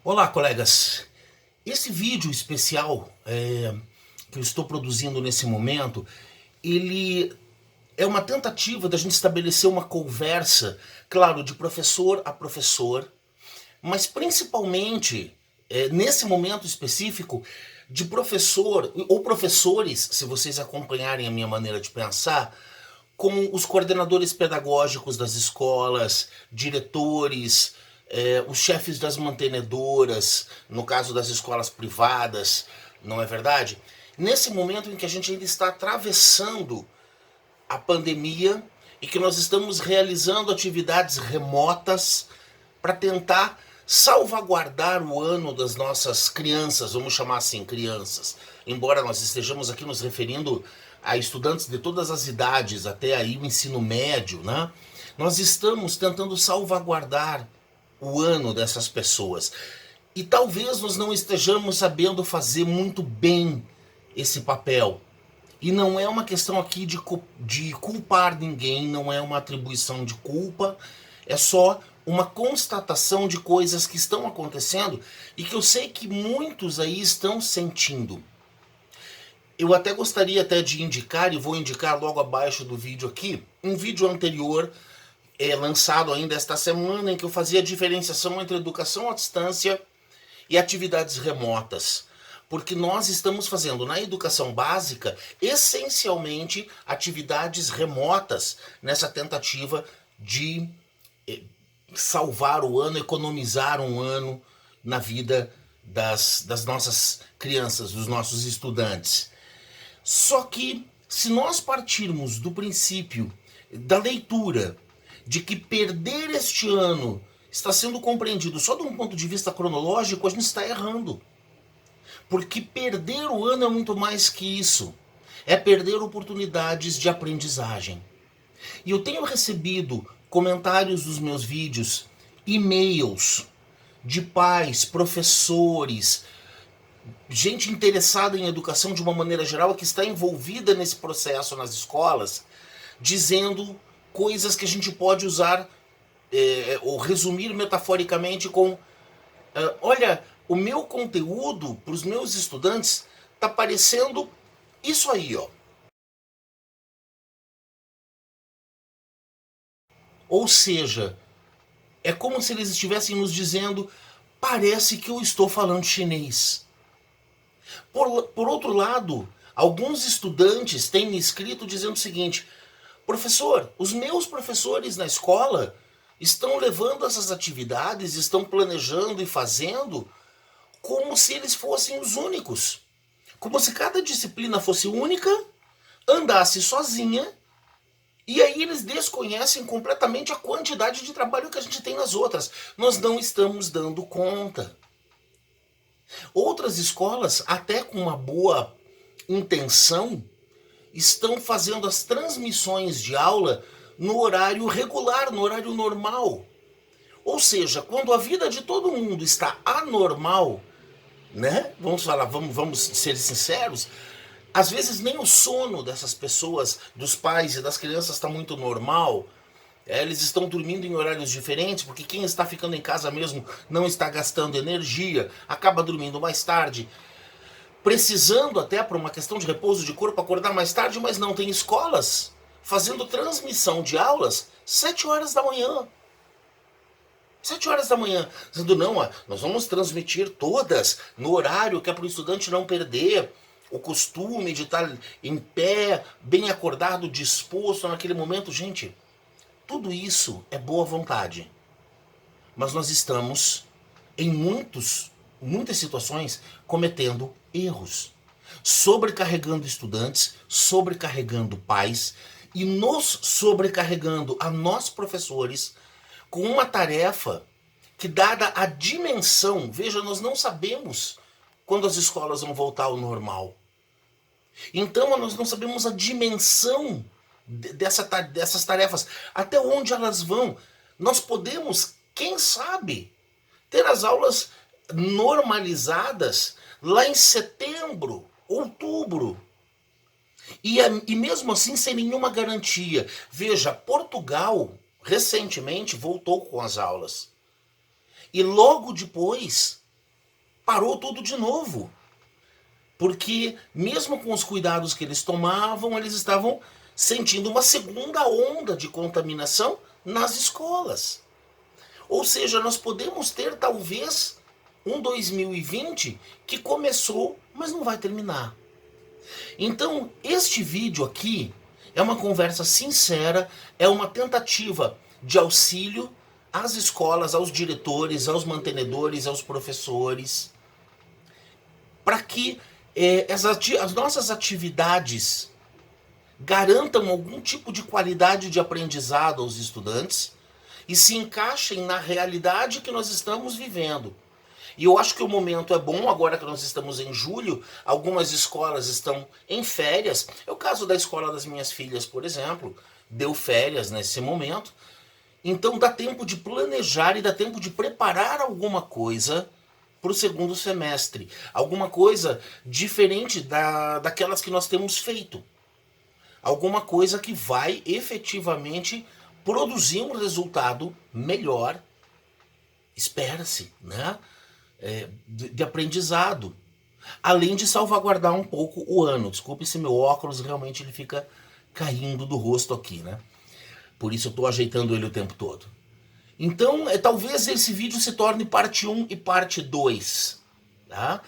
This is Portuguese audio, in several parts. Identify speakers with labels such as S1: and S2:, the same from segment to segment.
S1: Olá, colegas. Esse vídeo especial que eu estou produzindo nesse momento, ele é uma tentativa da gente estabelecer uma conversa, claro, de professor a professor, mas principalmente, nesse momento específico, de professor ou professores, se vocês acompanharem a minha maneira de pensar, com os coordenadores pedagógicos das escolas, diretores, os chefes das mantenedoras, no caso das escolas privadas, não é verdade? Nesse momento em que a gente ainda está atravessando a pandemia e que nós estamos realizando atividades remotas para tentar salvaguardar o ano das nossas crianças, vamos chamar assim, crianças. Embora nós estejamos aqui nos referindo a estudantes de todas as idades, até aí o ensino médio, né? Nós estamos tentando salvaguardar o ano dessas pessoas. E talvez nós não estejamos sabendo fazer muito bem esse papel. E não é uma questão aqui de culpar ninguém, não é uma atribuição de culpa, é só uma constatação de coisas que estão acontecendo e que eu sei que muitos aí estão sentindo. Eu até gostaria de indicar, e vou indicar logo abaixo do vídeo aqui, um vídeo anterior, lançado ainda esta semana, em que eu fazia a diferenciação entre educação à distância e atividades remotas. Porque nós estamos fazendo na educação básica, essencialmente, atividades remotas nessa tentativa de salvar o ano, economizar um ano na vida das nossas crianças, dos nossos estudantes. Só que, se nós partirmos do princípio da leitura de que perder este ano está sendo compreendido só de um ponto de vista cronológico, a gente está errando. Porque perder o ano é muito mais que isso. É perder oportunidades de aprendizagem. E eu tenho recebido comentários dos meus vídeos, e-mails de pais, professores, gente interessada em educação de uma maneira geral, que está envolvida nesse processo nas escolas, dizendo coisas que a gente pode usar ou resumir metaforicamente com: olha, o meu conteúdo para os meus estudantes está parecendo isso aí, ó. Ou seja, é como se eles estivessem nos dizendo: parece que eu estou falando chinês. Por outro lado, alguns estudantes têm me escrito dizendo o seguinte: professor, os meus professores na escola estão levando essas atividades, estão planejando e fazendo como se eles fossem os únicos. Como se cada disciplina fosse única, andasse sozinha, e aí eles desconhecem completamente a quantidade de trabalho que a gente tem nas outras. Nós não estamos dando conta. Outras escolas, até com uma boa intenção, estão fazendo as transmissões de aula no horário regular, no horário normal. Ou seja, quando a vida de todo mundo está anormal, né? Vamos ser sinceros, às vezes nem o sono dessas pessoas, dos pais e das crianças está muito normal. Eles estão dormindo em horários diferentes, porque quem está ficando em casa mesmo não está gastando energia, acaba dormindo mais tarde, precisando até por uma questão de repouso de corpo acordar mais tarde, mas não tem escolas fazendo transmissão de aulas 7 horas da manhã. 7 horas da manhã, dizendo: não, nós vamos transmitir todas no horário que é para o estudante não perder o costume de estar em pé, bem acordado, disposto naquele momento. Gente, tudo isso é boa vontade, mas nós estamos, em muitas situações, cometendo erros, sobrecarregando estudantes, sobrecarregando pais e nos sobrecarregando a nós professores com uma tarefa que, dada a dimensão, veja, nós não sabemos quando as escolas vão voltar ao normal. Então nós não sabemos a dimensão dessas tarefas, até onde elas vão. Nós podemos, quem sabe, ter as aulas normalizadas lá em setembro, outubro. E mesmo assim sem nenhuma garantia. Veja, Portugal recentemente voltou com as aulas. E logo depois parou tudo de novo. Porque mesmo com os cuidados que eles tomavam, eles estavam sentindo uma segunda onda de contaminação nas escolas. Ou seja, nós podemos ter talvez um 2020 que começou, mas não vai terminar. Então, este vídeo aqui é uma conversa sincera, é uma tentativa de auxílio às escolas, aos diretores, aos mantenedores, aos professores, para que as nossas atividades garantam algum tipo de qualidade de aprendizado aos estudantes e se encaixem na realidade que nós estamos vivendo. E eu acho que o momento é bom, agora que nós estamos em julho, algumas escolas estão em férias. É o caso da escola das minhas filhas, por exemplo, deu férias nesse momento. Então dá tempo de planejar e dá tempo de preparar alguma coisa para o segundo semestre. Alguma coisa diferente daquelas que nós temos feito. Alguma coisa que vai efetivamente produzir um resultado melhor, espera-se, né? De aprendizado. Além de salvaguardar um pouco o ano. Desculpe se meu óculos realmente ele fica caindo do rosto aqui, né? Por isso eu estou ajeitando ele o tempo todo. Então, talvez esse vídeo se torne parte 1 e parte 2, tá?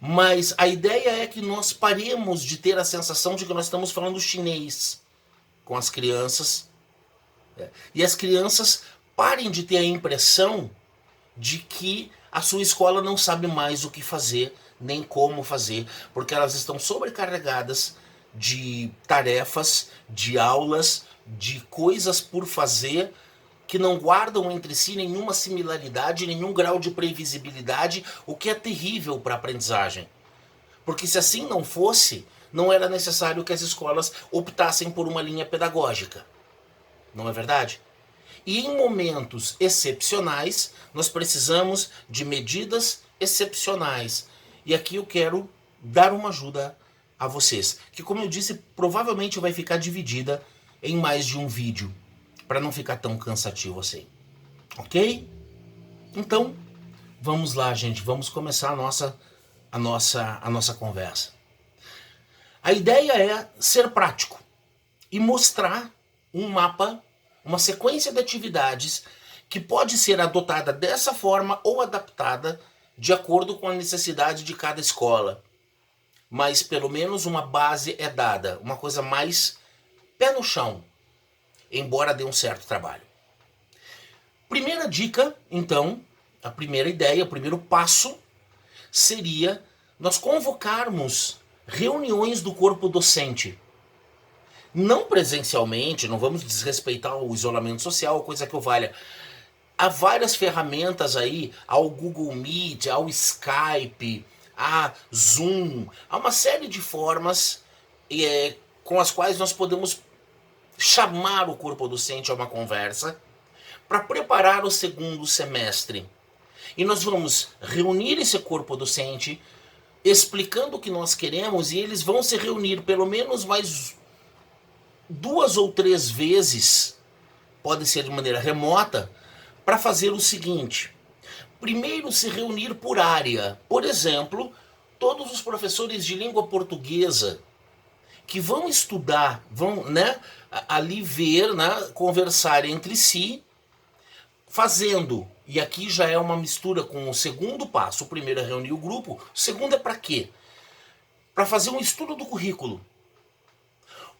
S1: Mas a ideia é que nós paremos de ter a sensação de que nós estamos falando chinês com as crianças. E as crianças parem de ter a impressão de que a sua escola não sabe mais o que fazer, nem como fazer, porque elas estão sobrecarregadas de tarefas, de aulas, de coisas por fazer, que não guardam entre si nenhuma similaridade, nenhum grau de previsibilidade, o que é terrível para a aprendizagem. Porque se assim não fosse, não era necessário que as escolas optassem por uma linha pedagógica. Não é verdade? E em momentos excepcionais, nós precisamos de medidas excepcionais. E aqui eu quero dar uma ajuda a vocês, que, como eu disse, provavelmente vai ficar dividida em mais de um vídeo, para não ficar tão cansativo assim. Ok? Então, vamos lá, gente. Vamos começar a nossa conversa. A ideia é ser prático e mostrar um mapa, uma sequência de atividades que pode ser adotada dessa forma ou adaptada de acordo com a necessidade de cada escola. Mas pelo menos uma base é dada, uma coisa mais pé no chão, embora dê um certo trabalho. Primeira dica, então, a primeira ideia, o primeiro passo seria nós convocarmos reuniões do corpo docente. Não presencialmente, não vamos desrespeitar o isolamento social, coisa que o valha. Há várias ferramentas aí, ao Google Meet, ao Skype, a Zoom, há uma série de formas com as quais nós podemos chamar o corpo docente a uma conversa para preparar o segundo semestre. E nós vamos reunir esse corpo docente, explicando o que nós queremos, e eles vão se reunir pelo menos mais 2 ou 3 vezes, pode ser de maneira remota, para fazer o seguinte. Primeiro, se reunir por área. Por exemplo, todos os professores de língua portuguesa que vão estudar, vão, né, ali ver, né, conversar entre si, fazendo, e aqui já é uma mistura com o segundo passo. O primeiro é reunir o grupo, o segundo é para quê? Para fazer um estudo do currículo.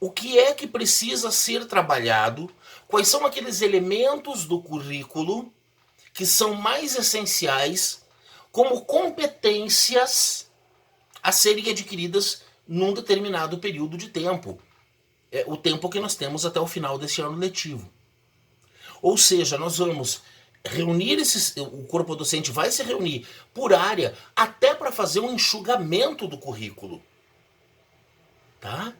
S1: O que é que precisa ser trabalhado? Quais são aqueles elementos do currículo que são mais essenciais como competências a serem adquiridas num determinado período de tempo? O tempo que nós temos até o final deste ano letivo. Ou seja, nós vamos reunir o corpo docente vai se reunir por área até para fazer um enxugamento do currículo. Tá?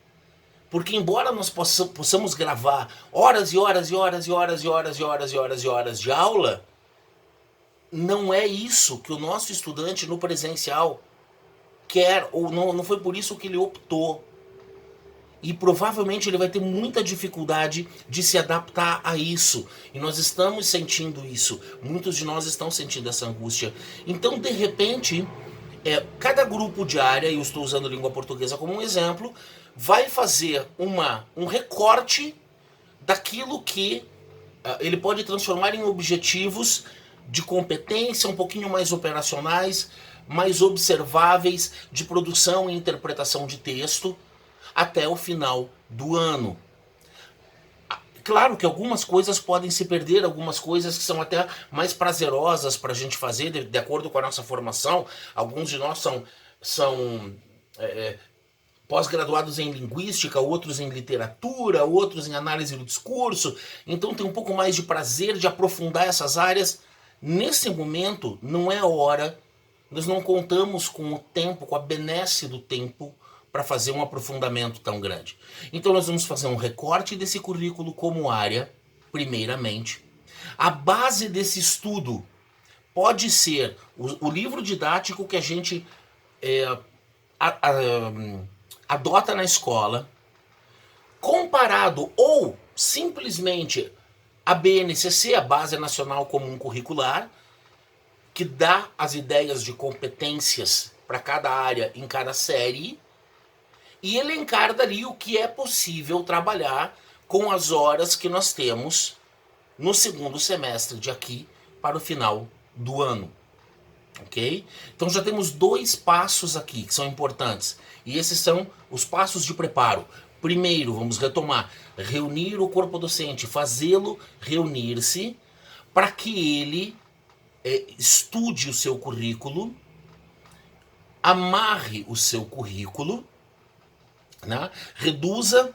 S1: Porque embora nós possamos gravar horas e horas e horas e horas e horas e horas e horas e horas de aula, não é isso que o nosso estudante no presencial quer, ou não foi por isso que ele optou. E provavelmente ele vai ter muita dificuldade de se adaptar a isso. E nós estamos sentindo isso. Muitos de nós estão sentindo essa angústia. Então, de repente, Cada grupo de área, e eu estou usando língua portuguesa como um exemplo, vai fazer um recorte daquilo que ele pode transformar em objetivos de competência um pouquinho mais operacionais, mais observáveis, de produção e interpretação de texto, até o final do ano. Claro que algumas coisas podem se perder, algumas coisas que são até mais prazerosas para a gente fazer, de acordo com a nossa formação. Alguns de nós são pós-graduados em linguística, outros em literatura, outros em análise do discurso. Então tem um pouco mais de prazer de aprofundar essas áreas. Nesse momento, não é hora, nós não contamos com o tempo, com a benesse do tempo, para fazer um aprofundamento tão grande. Então nós vamos fazer um recorte desse currículo como área, primeiramente. A base desse estudo pode ser o livro didático que a gente adota na escola, comparado ou simplesmente a BNCC, a Base Nacional Comum Curricular, que dá as ideias de competências para cada área em cada série, e elencar dali o que é possível trabalhar com as horas que nós temos no segundo semestre de aqui para o final do ano. Ok? Então já temos 2 passos aqui que são importantes. E esses são os passos de preparo. Primeiro, vamos retomar, reunir o corpo docente, fazê-lo reunir-se para que ele estude o seu currículo, amarre o seu currículo, né? Reduza,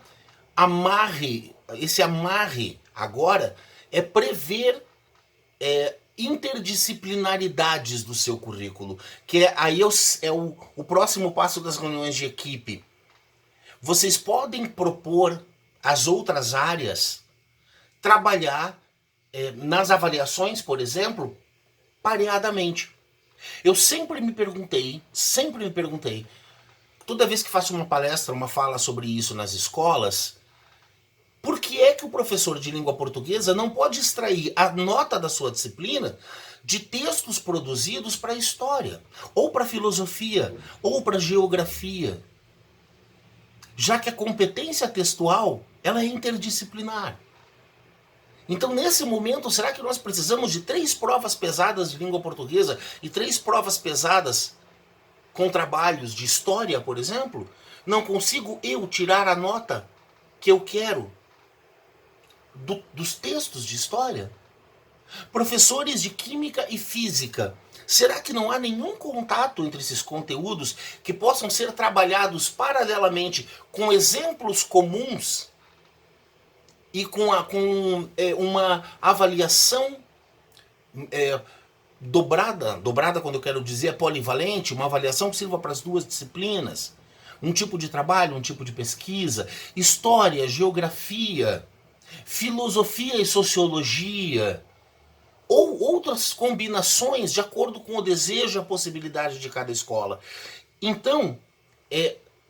S1: amarre. Esse amarre agora é prever interdisciplinaridades do seu currículo, que aí é o próximo passo das reuniões de equipe. Vocês podem propor às outras áreas trabalhar nas avaliações, por exemplo, pareadamente. Eu sempre me perguntei, toda vez que faço uma palestra, uma fala sobre isso nas escolas, por que é que o professor de língua portuguesa não pode extrair a nota da sua disciplina de textos produzidos para história, ou para filosofia, ou para geografia? Já que a competência textual, ela é interdisciplinar. Então, nesse momento, será que nós precisamos de 3 provas pesadas de língua portuguesa e 3 provas pesadas com trabalhos de história, por exemplo? Não consigo eu tirar a nota que eu quero dos textos de história? Professores de química e física, será que não há nenhum contato entre esses conteúdos que possam ser trabalhados paralelamente com exemplos comuns e com uma avaliação dobrada quando eu quero dizer polivalente, uma avaliação que sirva para as 2 disciplinas, um tipo de trabalho, um tipo de pesquisa, história, geografia, filosofia e sociologia, ou outras combinações de acordo com o desejo e a possibilidade de cada escola. Então,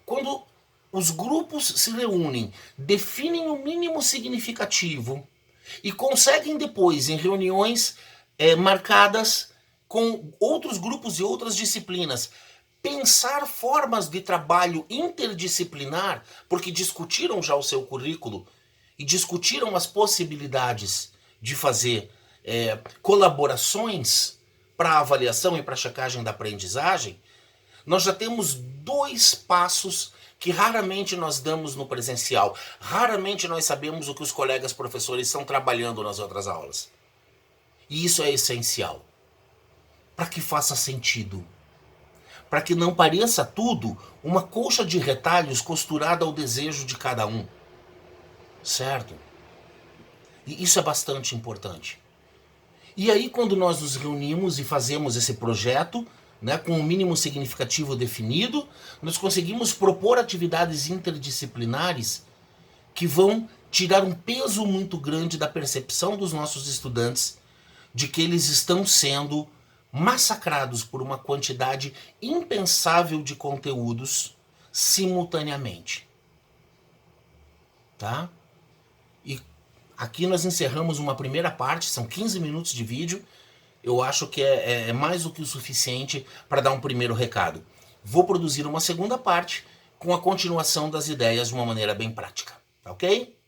S1: quando os grupos se reúnem, definem o mínimo significativo e conseguem depois, em reuniões marcadas com outros grupos e outras disciplinas, pensar formas de trabalho interdisciplinar, porque discutiram já o seu currículo e discutiram as possibilidades de fazer colaborações para avaliação e para checagem da aprendizagem, nós já temos 2 passos que raramente nós damos no presencial. Raramente nós sabemos o que os colegas professores estão trabalhando nas outras aulas. E isso é essencial. Para que faça sentido. Para que não pareça tudo uma colcha de retalhos costurada ao desejo de cada um. Certo? E isso é bastante importante. E aí, quando nós nos reunimos e fazemos esse projeto, né, com um mínimo significativo definido, nós conseguimos propor atividades interdisciplinares que vão tirar um peso muito grande da percepção dos nossos estudantes de que eles estão sendo massacrados por uma quantidade impensável de conteúdos simultaneamente. Tá? E aqui nós encerramos uma primeira parte, são 15 minutos de vídeo, eu acho que é mais do que o suficiente para dar um primeiro recado. Vou produzir uma segunda parte com a continuação das ideias de uma maneira bem prática, tá ok?